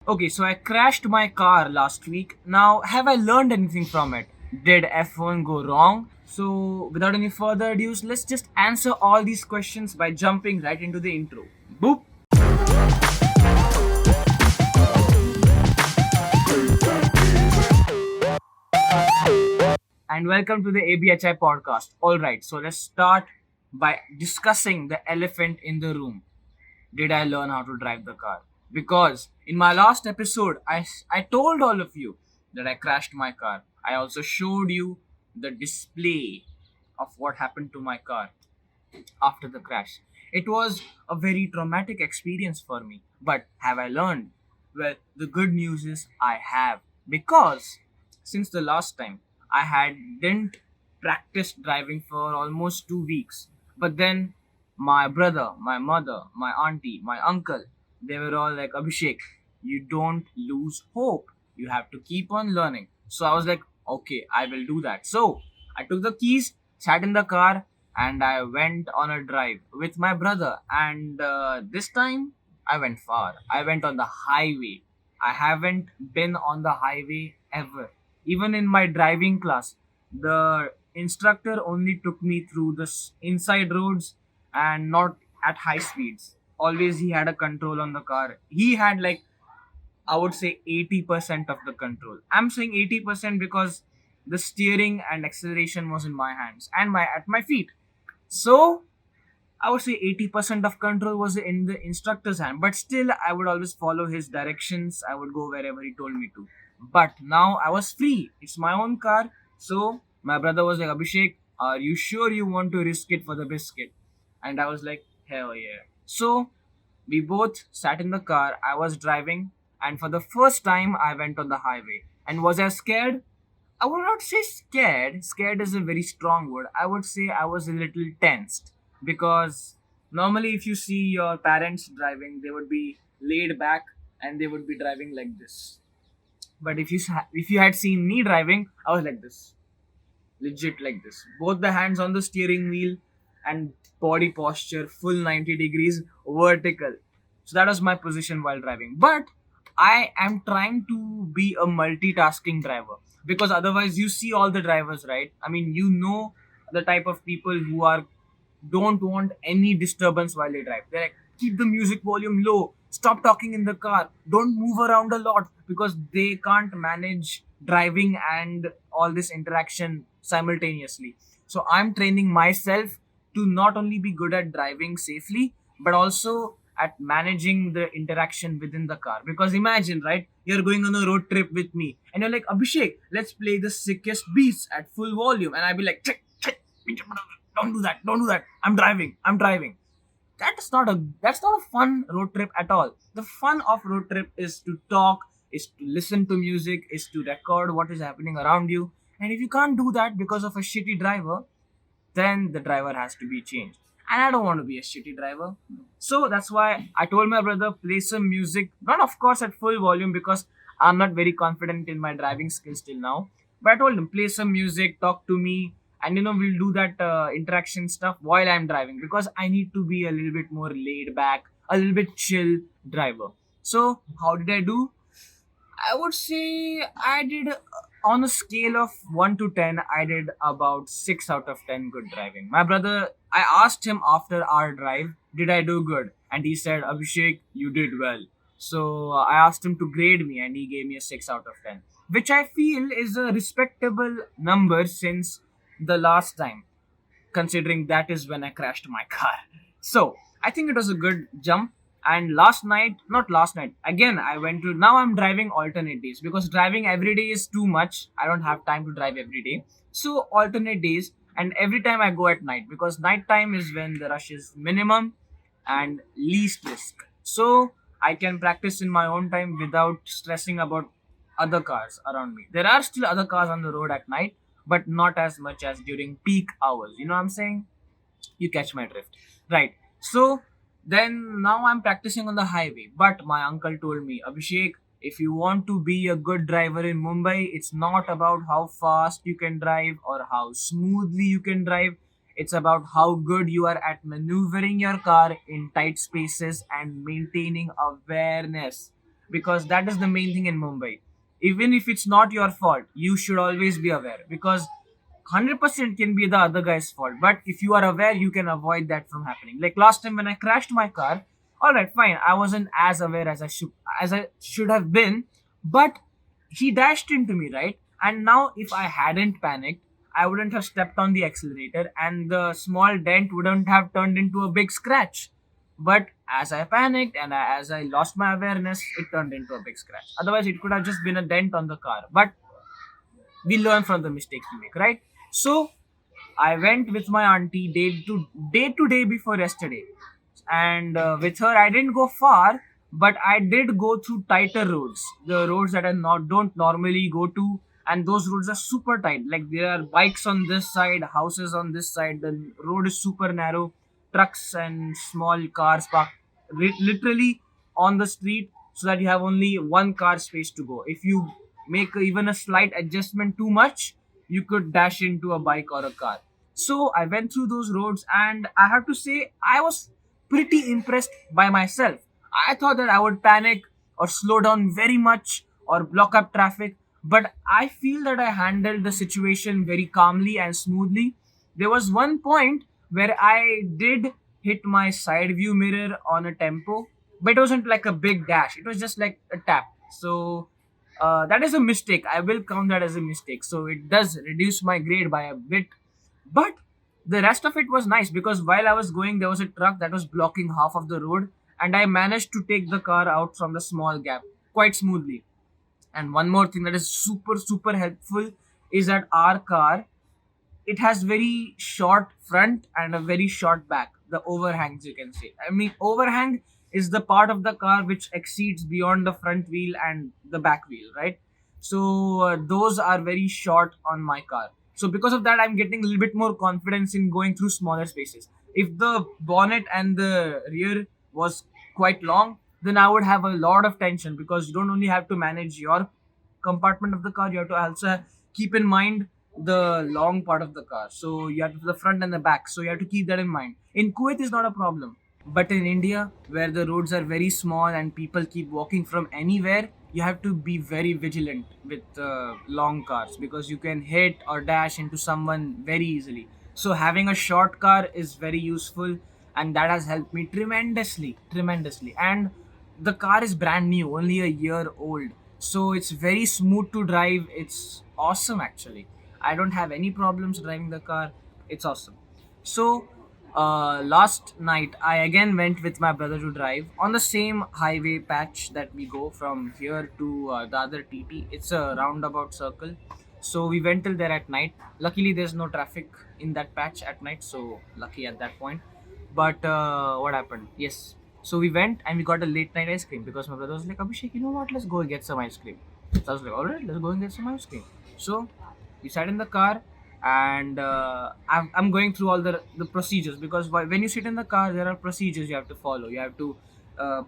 Okay, so I crashed my car last week. Now, have I learned anything from it? Did F1 go wrong? So, without any further ado, let's just answer all these questions by jumping right into the intro. Boop! And welcome to the ABHI podcast. Alright, so let's start by discussing the elephant in the room. Did I learn how to drive the car? Because in my last episode, I told all of you that I crashed my car. I also showed you the display of what happened to my car after the crash. It was a very traumatic experience for me. But have I learned? Well, the good news is I have. Because since the last time, I hadn't practiced driving for almost 2 weeks. But then my brother, my mother, my auntie, my uncle, they were all like, Abhishek, you don't lose hope. You have to keep on learning. So I was like, okay, I will do that. So I took the keys, sat in the car, and I went on a drive with my brother. And this time I went far. I went on the highway. I haven't been on the highway ever. Even in my driving class, the instructor only took me through the inside roads and not at high speeds. Always he had a control on the car. He had like, I would say, 80% of the control. I'm saying 80% because the steering and acceleration was in my hands and my at my feet. So I would say 80% of control was in the instructor's hand, but still I would always follow his directions. I would go wherever he told me to. But now I was free. It's my own car. So my brother was like, Abhishek, are you sure you want to risk it for the biscuit? And I was like, hell yeah. So we both sat in the car. I was driving, and for the first time, I went on the highway. And was I scared? I would not say scared. Scared is a very strong word. I would say I was a little tensed because normally, if you see your parents driving, they would be laid back and they would be driving like this. But if you had seen me driving, I was like this, legit like this, both the hands on the steering wheel and body posture full 90 degrees vertical. So that was my position while driving. But I am trying to be a multitasking driver because otherwise you see all the drivers, right? I mean, you know, the type of people who are don't want any disturbance while they drive. They're like, keep the music volume low, stop talking in the car, don't move around a lot because they can't manage driving and all this interaction simultaneously. So I'm training myself to not only be good at driving safely, but also at managing the interaction within the car. Because imagine, right, you're going on a road trip with me and you're like, Abhishek, let's play the sickest beats at full volume. And I'll be like, don't do that, don't do that. I'm driving. That's not a fun road trip at all. The fun of road trip is to talk, is to listen to music, is to record what is happening around you. And if you can't do that because of a shitty driver, then the driver has to be changed. And I don't want to be a shitty driver. So that's why I told my brother, play some music, not of course at full volume because I'm not very confident in my driving skills till now. But I told him, play some music, talk to me, and we'll do that interaction stuff while I'm driving because I need to be a little bit more laid back, a little bit chill driver. So how did I do? I would say I did on a scale of 1 to 10, I did about 6 out of 10 good driving. My brother, I asked him after our drive, did I do good? And he said, Abhishek, you did well. So I asked him to grade me and he gave me a 6 out of 10, which I feel is a respectable number since the last time, considering that is when I crashed my car. So I think it was a good jump. And last night, not last night, again, I went to, now I'm driving alternate days because driving every day is too much. I don't have time to drive every day. So alternate days, and every time I go at night because night time is when the rush is minimum and least risk. So I can practice in my own time without stressing about other cars around me. There are still other cars on the road at night, but not as much as during peak hours. You know what I'm saying? You catch my drift. Right. So then now I'm practicing on the highway. But my uncle told me, Abhishek, if you want to be a good driver in Mumbai, it's not about how fast you can drive or how smoothly you can drive. It's about how good you are at maneuvering your car in tight spaces and maintaining awareness. because that is the main thing in Mumbai. Even if it's not your fault, you should always be aware, because 100% can be the other guy's fault. But if you are aware, you can avoid that from happening. Like last time when I crashed my car, all right, fine, I wasn't as aware as I should have been, but he dashed into me, right? And now if I hadn't panicked, I wouldn't have stepped on the accelerator, and the small dent wouldn't have turned into a big scratch. But as I panicked and as I lost my awareness, it turned into a big scratch. Otherwise, it could have just been a dent on the car. But we learn from the mistakes we make, right? So I went with my auntie day to day before yesterday, and with her I didn't go far, but I did go through tighter roads, the roads that I not don't normally go to, and those roads are super tight. Like there are bikes on this side, houses on this side. The road is super narrow, trucks and small cars parked literally on the street, so that you have only one car space to go. If you make even a slight adjustment too much, you could dash into a bike or a car. So I went through those roads, and I have to say I was pretty impressed by myself. I thought that I would panic or slow down very much or block up traffic, but I feel that I handled the situation very calmly and smoothly. There was one point where I did hit my side view mirror on a tempo, but it wasn't like a big dash, it was just like a tap. So that is a mistake. I will count that as a mistake. So it does reduce my grade by a bit, but the rest of it was nice, because while I was going, there was a truck that was blocking half of the road, and I managed to take the car out from the small gap quite smoothly. And one more thing that is super, super helpful is that our car, it has very short front and a very short back, the overhangs, you can say. I mean, overhang is the part of the car which exceeds beyond the front wheel and the back wheel, right? So those are very short on my car. So because of that, I'm getting a little bit more confidence in going through smaller spaces. If the bonnet and the rear was quite long, then I would have a lot of tension, because you don't only have to manage your compartment of the car, you have to also keep in mind the long part of the car. So you have the front and the back, so you have to keep that in mind. In Kuwait is not a problem, but in India, where the roads are very small and people keep walking from anywhere, you have to be very vigilant with long cars, because you can hit or dash into someone very easily. So having a short car is very useful, and that has helped me tremendously. And the car is brand new, only a year old, so it's very smooth to drive. It's awesome, actually. I don't have any problems driving the car. It's awesome. So last night I again went with my brother to drive on the same highway patch that we go from here to the other TT. It's a roundabout circle. So we went till there at night. Luckily, there's no traffic in that patch at night, so lucky at that point. But what happened? Yes. So we went and we got a late night ice cream, because my brother was like, Abhishek, you know what? Let's go get some ice cream. So I was like, all right, let's go and get some ice cream. So we sat in the car, and I'm going through all the procedures, because when you sit in the car, there are procedures you have to follow. You have to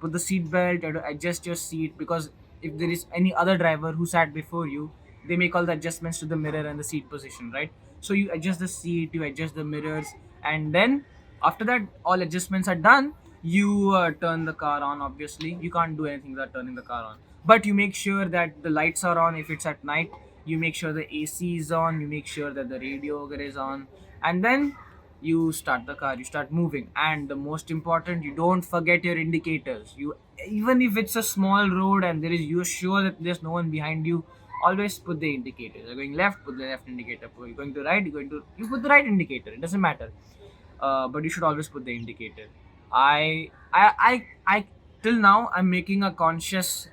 put the seat belt, you have to adjust your seat, because if there is any other driver who sat before you, they make all the adjustments to the mirror and the seat position, right? So you adjust the seat, you adjust the mirrors, and then after that all adjustments are done, you turn the car on. Obviously you can't do anything without turning the car on, but you make sure that the lights are on if it's at night. You make sure the AC is on, you make sure that the radio is on, and then you start the car, you start moving. And the most important, you don't forget your indicators. You, even if it's a small road and there is, you're sure that there's no one behind you, always put the indicators. You're going left, put the left indicator. You're going to right, you put the right indicator. It doesn't matter, but you should always put the indicator. I till now I'm making a conscious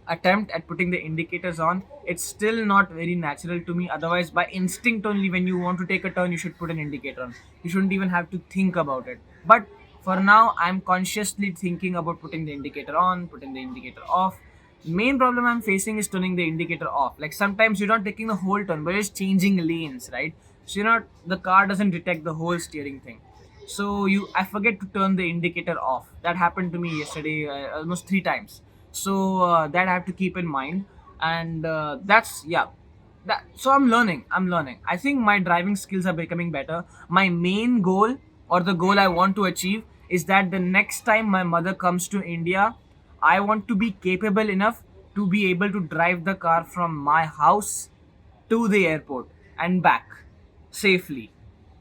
attempt at putting the indicators on. It's still not very natural to me. Otherwise, by instinct only, when you want to take a turn, you should put an indicator on. You shouldn't even have to think about it. But for now, I'm consciously thinking about putting the indicator on, putting the indicator off. Main problem I'm facing is turning the indicator off. Like sometimes you're not taking the whole turn, but it's changing lanes, right? So you're not, the car doesn't detect the whole steering thing. So I forget to turn the indicator off. That happened to me yesterday almost 3 times. So that I have to keep in mind. And that's, yeah, that, so I'm learning. I think my driving skills are becoming better. My main goal, or the goal I want to achieve, is that the next time my mother comes to India, I want to be capable enough to be able to drive the car from my house to the airport and back safely,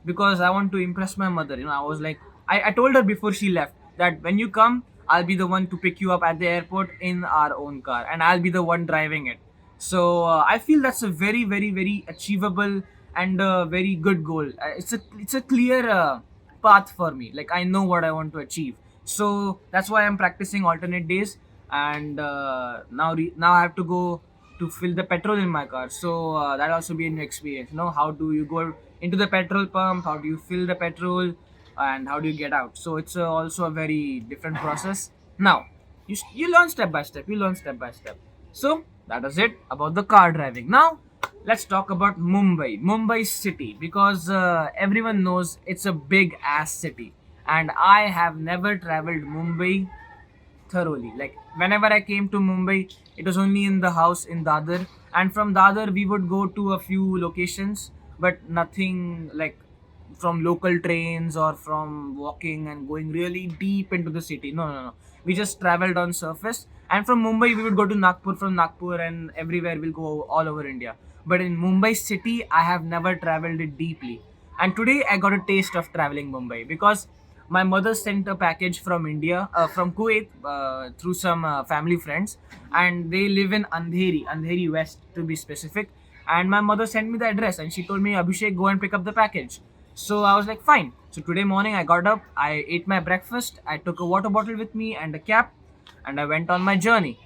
because I want to impress my mother. I was like, I told her before she left that when you come, I'll be the one to pick you up at the airport in our own car, and I'll be the one driving it. So I feel that's a very, very, very achievable and very good goal. It's a clear path for me. Like, I know what I want to achieve. So that's why I'm practicing alternate days. And now I have to go to fill the petrol in my car. So that also be a new experience. How do you go into the petrol pump? How do you fill the petrol? And how do you get out? So it's also a very different process. Now you learn step by step. You learn step by step. So that is it about the car driving. Now let's talk about Mumbai city, because everyone knows it's a big ass city, and I have never traveled Mumbai thoroughly. Like, whenever I came to Mumbai, it was only in the house in Dadar, and from Dadar we would go to a few locations, but nothing like from local trains or from walking and going really deep into the city. No, no, no. We just traveled on surface, and from Mumbai we would go to Nagpur. From Nagpur and everywhere we'll go all over India. But in Mumbai city, I have never traveled it deeply. And today I got a taste of traveling Mumbai, because my mother sent a package from India, from Kuwait, through some family friends, and they live in Andheri West to be specific. And my mother sent me the address, and she told me, Abhishek, go and pick up the package. So I was like, fine. So today morning I got up, I ate my breakfast, I took a water bottle with me and a cap, and I went on my journey.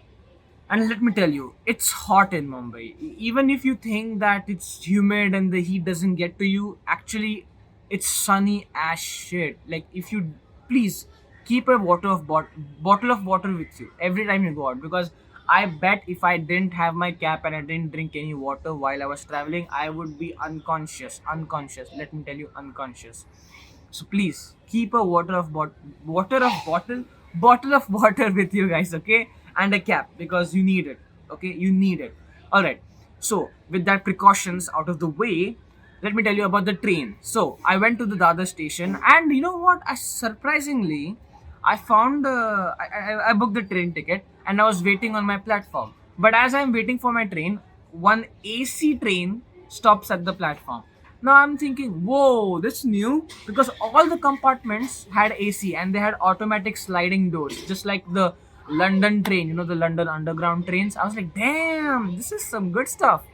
And let me tell you, it's hot in Mumbai. Even if you think that it's humid and the heat doesn't get to you, actually, it's sunny as shit. Like, if you please keep a bottle of water with you every time you go out, because I bet if I didn't have my cap and I didn't drink any water while I was traveling, I would be unconscious. Unconscious. Let me tell you, unconscious. So please keep a bottle of water with you guys, okay? And a cap, because you need it. Okay, you need it. All right. So with that precautions out of the way, let me tell you about the train. So I went to the Dadar station, and you know what? I found I booked the train ticket, and I was waiting on my platform. But as I'm waiting for my train, one AC train stops at the platform. Now I'm thinking, whoa, that's new, because all the compartments had AC and they had automatic sliding doors, just like the London train, the London Underground trains. I was like, damn, this is some good stuff.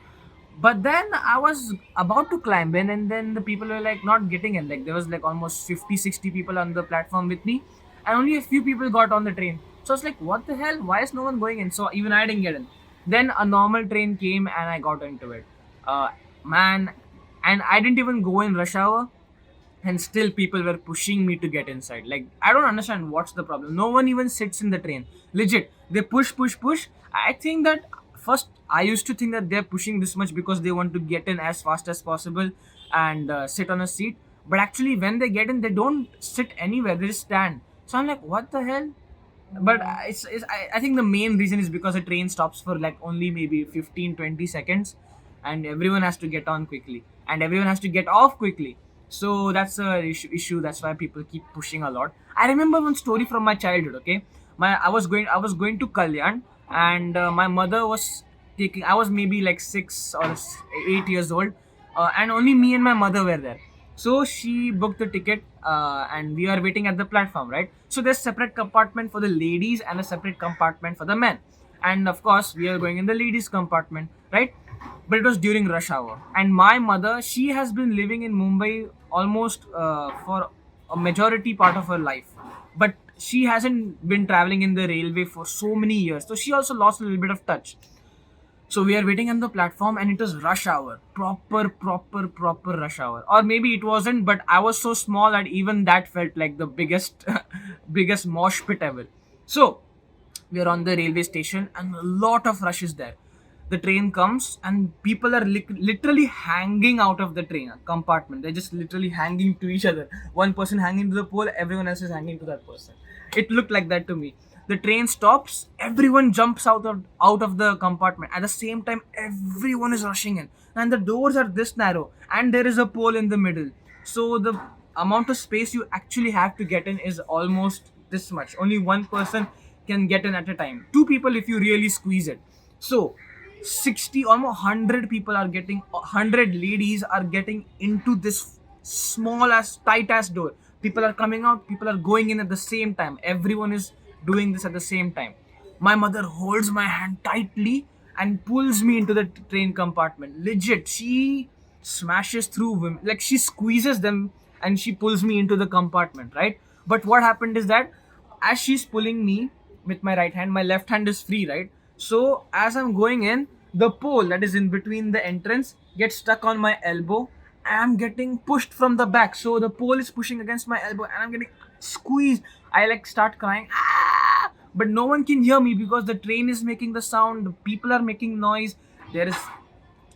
But then I was about to climb in, and then the people were like not getting in. Like, there was like almost 50, 60 people on the platform with me, and only a few people got on the train. So I was like, what the hell? Why is no one going in? So even I didn't get in. Then a normal train came, and I got into it. Man, and I didn't even go in rush hour, and still people were pushing me to get inside. Like, I don't understand what's the problem. No one even sits in the train. Legit, they push, push, push. I think that first I used to think that they're pushing this much because they want to get in as fast as possible and sit on a seat. But actually, when they get in, they don't sit anywhere. They just stand. So I'm like, what the hell? But I think the main reason is because a train stops for like only maybe 15-20 seconds, and everyone has to get on quickly and everyone has to get off quickly. So that's a issue. That's why people keep pushing a lot. I remember one story from my childhood. Okay, I was going to Kalyan, and my mother was taking. I was maybe like 6 or 8 years old, and only me and my mother were there. So she booked the ticket, and we are waiting at the platform, right? So there's separate compartment for the ladies and a separate compartment for the men. And of course, we are going in the ladies compartment, right? But it was during rush hour, and my mother, she has been living in Mumbai almost for a majority part of her life, but she hasn't been traveling in the railway for so many years, so she also lost a little bit of touch. So we are waiting on the platform, and it was rush hour. Proper rush hour. Or maybe it wasn't, but I was so small that even that felt like the biggest biggest mosh pit ever. So we are on the railway station, and a lot of rush is there. The train comes, and people are literally hanging out of the train compartment. They're just literally hanging to each other. One person hanging to the pole, everyone else is hanging to that person. It looked like that to me. The train stops, everyone jumps out of the compartment. At the same time, everyone is rushing in, and the doors are this narrow, and there is a pole in the middle. So the amount of space you actually have to get in is almost this much. Only one person can get in at a time. Two people if you really squeeze it. So 60, almost 100 people are getting, 100 ladies are getting into this small as tight as door. People are coming out, people are going in at the same time. Everyone is doing this at the same time. My mother holds my hand tightly and pulls me into the train compartment. Legit, she smashes through women, like she squeezes them and she pulls me into the compartment, right? But what happened is that as she's pulling me with my right hand, my left hand is free, right? So as I'm going in, the pole that is in between the entrance gets stuck on my elbow. I'm getting pushed from the back, so the pole is pushing against my elbow and I'm getting squeezed. I like start crying, ah! But no one can hear me because the train is making the sound, the people are making noise, there is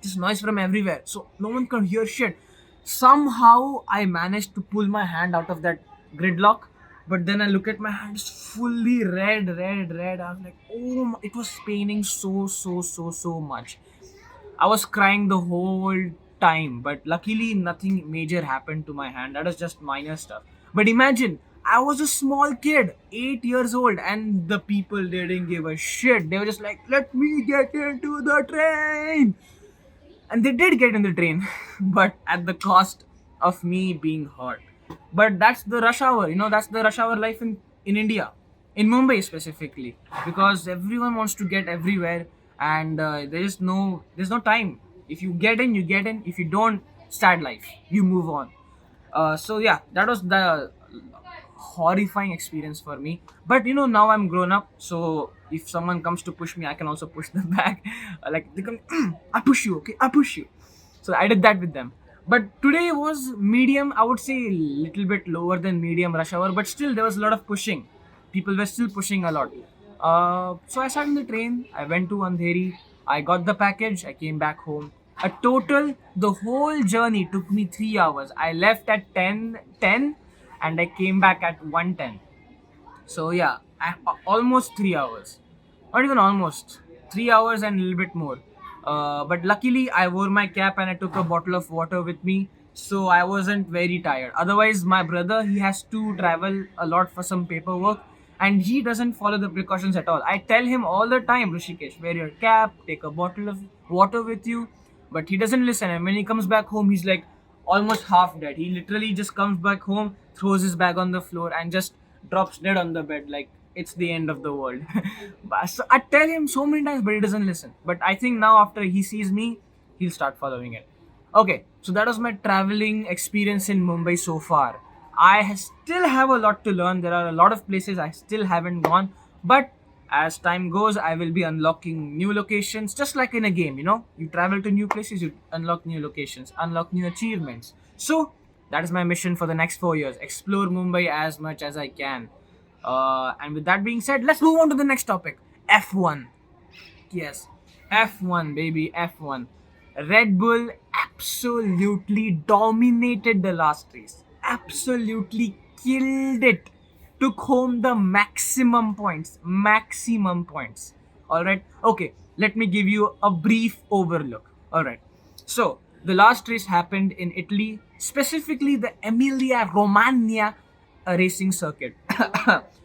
just noise from everywhere, so no one can hear shit. Somehow I managed to pull my hand out of that gridlock, but then I look at my hand, it's fully red. I was like, oh my, it was paining so much. I was crying the whole time, but luckily nothing major happened to my hand. That was just minor stuff. But imagine, I was a small kid, 8 years old, and the people they didn't give a shit. They were just like, let me get into the train. And they did get in the train, but at the cost of me being hurt. But that's the rush hour, that's the rush hour life in India, in Mumbai specifically, because everyone wants to get everywhere, and there's no time. If you get in, you get in. If you don't, sad life, you move on. So yeah, that was the horrifying experience for me. But now I'm grown up, so if someone comes to push me, I can also push them back. Like they come, I push you, okay, I push you. So I did that with them. But today was medium, I would say a little bit lower than medium rush hour, but still there was a lot of pushing. People were still pushing a lot. So I sat in the train, I went to Andheri, I got the package, I came back home. A total, the whole journey took me 3 hours. I left at 10 and I came back at 1:10. So yeah, almost 3 hours. Not even almost 3 hours and a little bit more. But luckily, I wore my cap and I took a bottle of water with me, so I wasn't very tired. Otherwise, my brother he has to travel a lot for some paperwork, and he doesn't follow the precautions at all. I tell him all the time, Rishikesh, wear your cap, take a bottle of water with you, but he doesn't listen. And when he comes back home, he's like almost half dead. He literally just comes back home, throws his bag on the floor, and just drops dead on the bed like it's the end of the world. But so I tell him so many times, but he doesn't listen. But I think now after he sees me, he'll start following it. Okay, so that was my traveling experience in Mumbai so far. Still have a lot to learn. There are a lot of places I still haven't gone, but as time goes, I will be unlocking new locations, just like in a game. You travel to new places, you unlock new locations, unlock new achievements. So that is my mission for the next 4 years: explore Mumbai as much as I can. And with that being said, let's move on to the next topic: F1. Yes, F1, baby, F1. Red Bull absolutely dominated the last race. Absolutely killed it. Took home the maximum points. Maximum points. Alright? Okay, let me give you a brief overlook. Alright. So, the last race happened in Italy, specifically the Emilia Romagna racing circuit.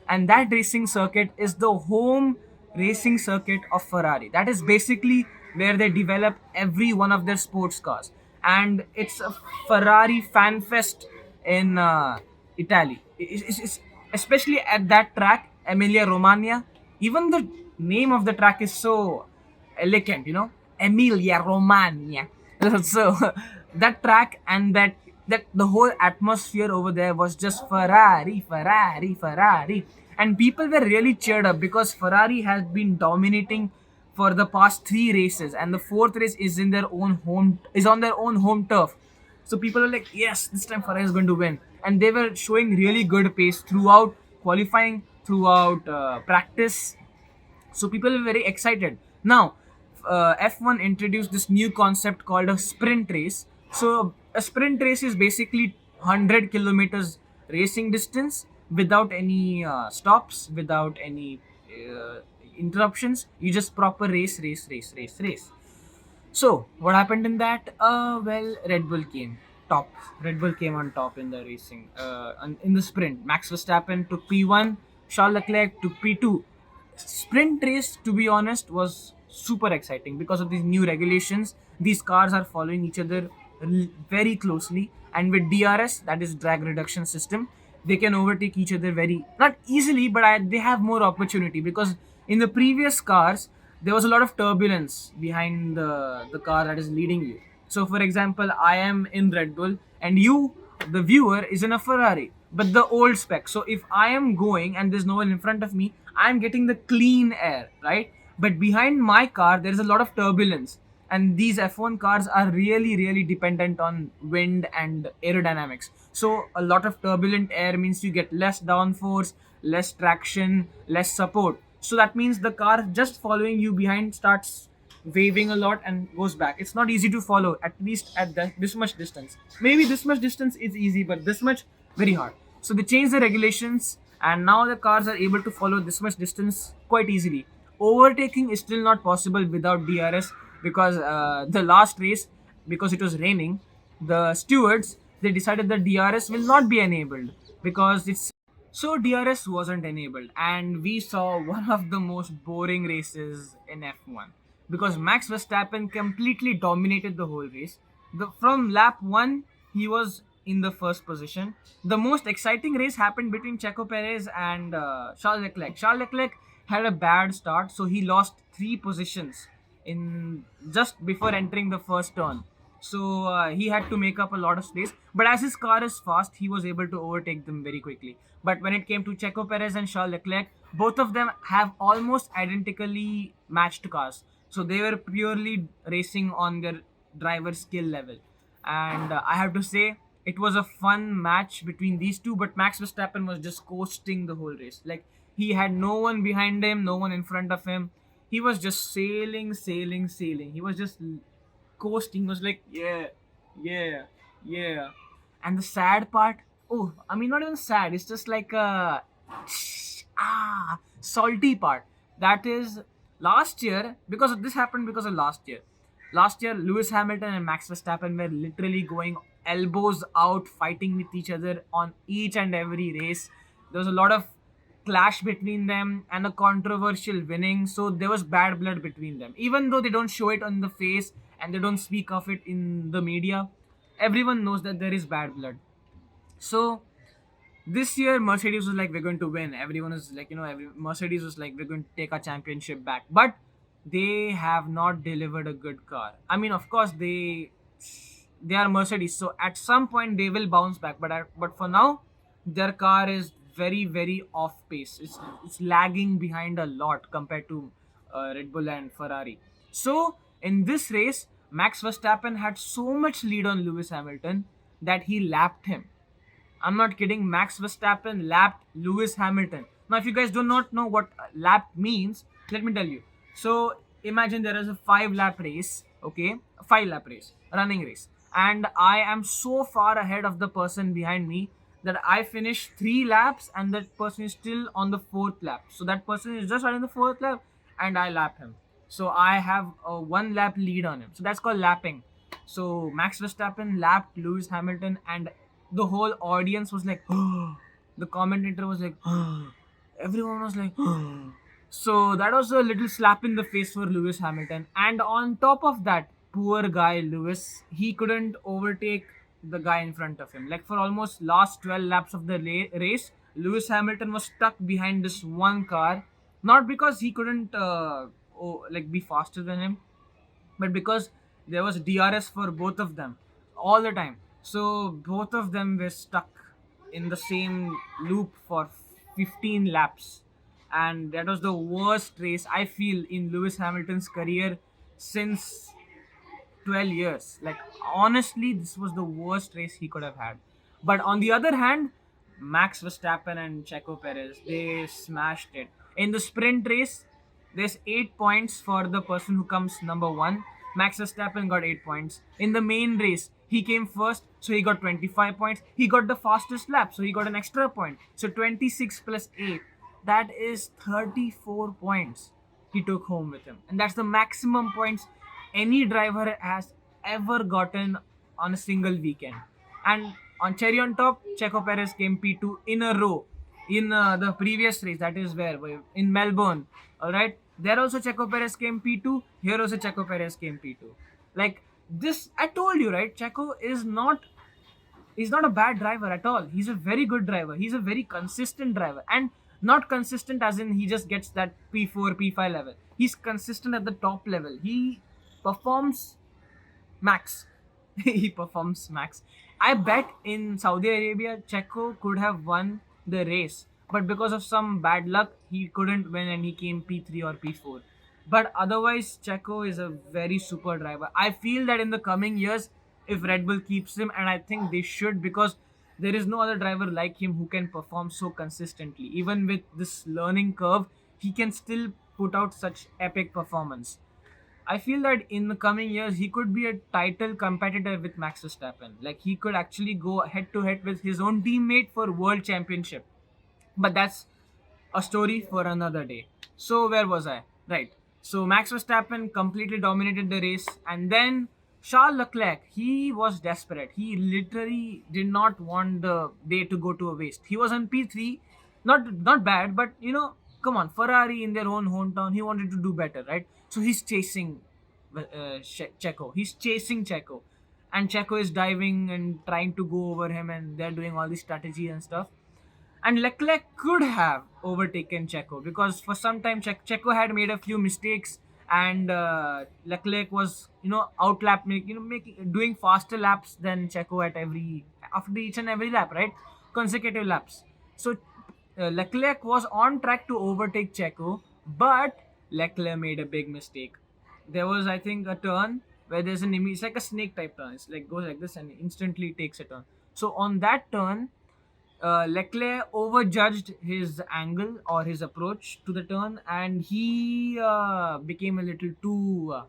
And that racing circuit is the home racing circuit of Ferrari. That is basically where they develop every one of their sports cars. And it's a Ferrari fan fest in Italy. Especially at that track, Emilia Romagna. Even the name of the track is so elegant, Emilia Romagna. So that track and that the whole atmosphere over there was just Ferrari, and people were really cheered up because Ferrari has been dominating for the past three races, and the fourth race is on their own home turf. So people are like, yes, this time Ferrari is going to win, and they were showing really good pace throughout qualifying, throughout practice, so people were very excited. Now, F1 introduced this new concept called a sprint race. So a sprint race is basically 100 kilometers racing distance without any stops, without any interruptions. You just proper race. So what happened in that? Well, Red Bull came top. Red Bull came on top in the racing. In the sprint, Max Verstappen took P1, Charles Leclerc took P2. Sprint race, to be honest, was super exciting because of these new regulations. These cars are following each other very closely, and with DRS, that is drag reduction system, they can overtake each other very not easily, but they have more opportunity because in the previous cars there was a lot of turbulence behind the car that is leading you. So, for example, I am in Red Bull, and you, the viewer, is in a Ferrari, but the old spec. So, if I am going and there's no one in front of me, I'm getting the clean air, right? But behind my car, there is a lot of turbulence, and these F1 cars are really, really dependent on wind and aerodynamics. So, a lot of turbulent air means you get less downforce, less traction, less support. So, that means the car just following you behind starts waving a lot and goes back. It's not easy to follow, at least at this much distance. Maybe this much distance is easy, but this much very hard. So they changed the regulations, and now the cars are able to follow this much distance quite easily. Overtaking is still not possible without DRS because the last race, because it was raining, the stewards they decided that DRS will not be enabled because it's so DRS wasn't enabled, and we saw one of the most boring races in F1 because Max Verstappen completely dominated the whole race. From lap 1, he was in the first position. The most exciting race happened between Checo Perez and Charles Leclerc. Charles Leclerc had a bad start, so he lost 3 positions in just before entering the first turn. So he had to make up a lot of space. But as his car is fast, he was able to overtake them very quickly. But when it came to Checo Perez and Charles Leclerc, both of them have almost identically matched cars. So they were purely racing on their driver skill level. And I have to say, it was a fun match between these two, but Max Verstappen was just coasting the whole race. Like, he had no one behind him, no one in front of him. He was just sailing, sailing, sailing. He was just coasting. He was like, yeah, yeah, yeah. And the sad part, oh, I mean, not even sad. It's just like a salty part. That is last year, because of this happened because of last year. Last year, Lewis Hamilton and Max Verstappen were literally going elbows out, fighting with each other on each and every race. There was a lot of clash between them and a controversial winning. So there was bad blood between them. Even though they don't show it on the face and they don't speak of it in the media, everyone knows that there is bad blood. So this year Mercedes was like, we're going to win. Everyone is like, Mercedes was like, we're going to take our championship back. But they have not delivered a good car. I mean, of course they are Mercedes, so at some point they will bounce back. But for now, their car is very, very off pace. It's lagging behind a lot compared to Red Bull and Ferrari. So in this race, Max Verstappen had so much lead on Lewis Hamilton that he lapped him. I'm not kidding. Max Verstappen lapped Lewis Hamilton. Now, if you guys do not know what lap means, let me tell you. So, imagine there is a 5 lap race, okay? A 5 lap race, running race. And I am so far ahead of the person behind me that I finish 3 laps and that person is still on the fourth lap. So, that person is just on the fourth lap and I lap him. So, I have a 1 lap lead on him. So, that's called lapping. So Max Verstappen lapped Lewis Hamilton, and the whole audience was like, the commentator was like, everyone was like, so that was a little slap in the face for Lewis Hamilton. And on top of that, poor guy Lewis, he couldn't overtake the guy in front of him. Like for almost last 12 laps of the race, Lewis Hamilton was stuck behind this one car, not because he couldn't be faster than him, but because there was DRS for both of them all the time. So both of them were stuck in the same loop for 15 laps. And that was the worst race I feel in Lewis Hamilton's career since 12 years. Like, honestly, this was the worst race he could have had. But on the other hand, Max Verstappen and Checo Perez, they smashed it. In the sprint race, there's 8 points for the person who comes number 1. Max Verstappen got 8 points. In the main race, he came first, so he got 25 points. He got the fastest lap, so he got an extra point. So 26 plus 8, that is 34 points he took home with him. And that's the maximum points any driver has ever gotten on a single weekend. And on cherry on top, Checo Perez came P2 in a row in the previous race. That is where in Melbourne, All right, there also Checo Perez came P2. Here also Checo Perez came P2. Like this, I told you, right? Checo is not he's not a bad driver at all. He's a very good driver. He's a very consistent driver. And not consistent as in he just gets that P4, P5 level. He's consistent at the top level. He performs max. He performs max. I bet in Saudi Arabia, Checo could have won the race. But because of some bad luck, he couldn't win and he came P3 or P4. But otherwise, Checo is a very super driver. I feel that in the coming years, if Red Bull keeps him, and I think they should, because there is no other driver like him who can perform so consistently. Even with this learning curve, he can still put out such epic performance. I feel that in the coming years he could be a title competitor with Max Verstappen. Like he could actually go head to head with his own teammate for world championship. But that's a story for another day. So where was I? Right. So Max Verstappen completely dominated the race, and then Charles Leclerc, he was desperate. He literally did not want the day to go to a waste. He was on P3, not bad, but come on, Ferrari in their own hometown, he wanted to do better, right? So he's chasing Checo. He's chasing Checo, and Checo is diving and trying to go over him, and they're doing all this strategy and stuff. And Leclerc could have overtaken Checo because for some time Checo had made a few mistakes, and Leclerc was making doing faster laps than Checo at every after each and every lap, right? Consecutive laps. So Leclerc was on track to overtake Checo, but Leclerc made a big mistake. There was, I think, a turn where there's it's like a snake type turn. It's like goes like this and instantly takes a turn. So on that turn, Leclerc overjudged his angle or his approach to the turn, and he became a little too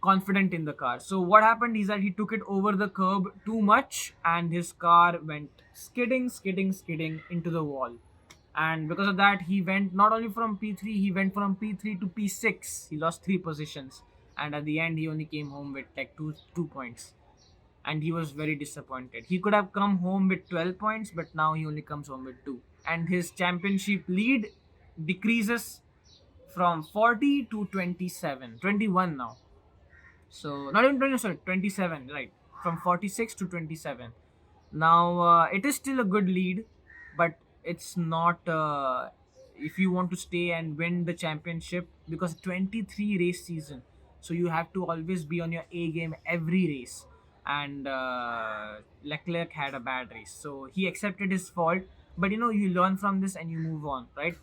confident in the car. So what happened is that he took it over the curb too much, and his car went skidding into the wall. And because of that, he went not only from P3, he went from P3 to P6. He lost 3 positions, and at the end, he only came home with like two points, and he was very disappointed. He could have come home with 12 points, but now he only comes home with 2. And his championship lead decreases from 40 to 27, 21 now. So, not even 20, sorry, 27, right? From 46 to 27. Now, it is still a good lead, but it's not if you want to stay and win the championship, because 23 race season. So you have to always be on your A game every race. And Leclerc had a bad race. So he accepted his fault. But you learn from this and you move on, right?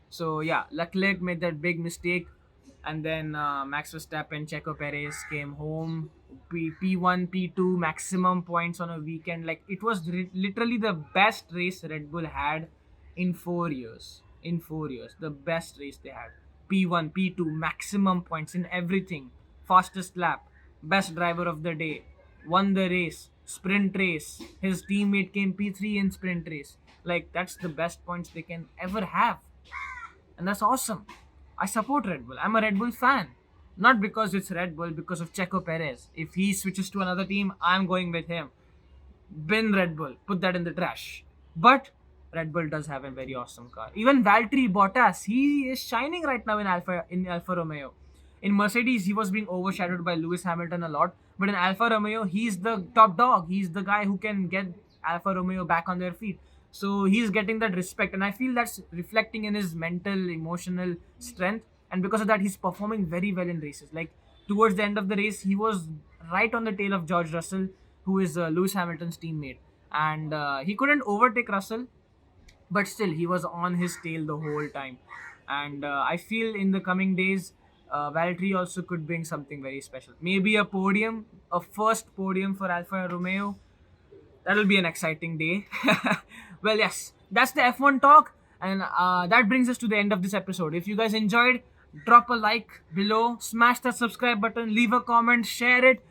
So yeah, Leclerc made that big mistake, and then Max Verstappen, Checo Perez came home. P1, P2, maximum points on a weekend. Like it was literally the best race Red Bull had in 4 years. In 4 years, the best race they had. P1, P2, maximum points in everything. Fastest lap, best driver of the day, won the race, sprint race. His teammate came P3 in sprint race. Like that's the best points they can ever have, and that's awesome. I support Red Bull. I'm a Red Bull fan. Not because it's Red Bull, because of Checo Perez. If he switches to another team, I'm going with him. Bin Red Bull. Put that in the trash. But Red Bull does have a very awesome car. Even Valtteri Bottas, he is shining right now in Alfa Romeo. In Mercedes, he was being overshadowed by Lewis Hamilton a lot. But in Alfa Romeo, he's the top dog. He's the guy who can get Alfa Romeo back on their feet. So he's getting that respect, and I feel that's reflecting in his mental, emotional strength. And because of that, he's performing very well in races. Like towards the end of the race, he was right on the tail of George Russell, who is Lewis Hamilton's teammate, and he couldn't overtake Russell, but still he was on his tail the whole time. And I feel in the coming days, Valtteri also could bring something very special. Maybe a podium, a first podium for Alfa Romeo. That'll be an exciting day. Well, yes, that's the F1 talk, and that brings us to the end of this episode. If you guys enjoyed, drop a like below, smash that subscribe button, leave a comment, share it,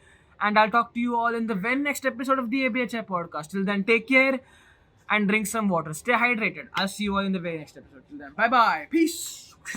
and I'll talk to you all in the very next episode of the ABHI podcast. Till then, take care and drink some water. Stay hydrated. I'll see you all in the very next episode. Till then, bye bye. Peace.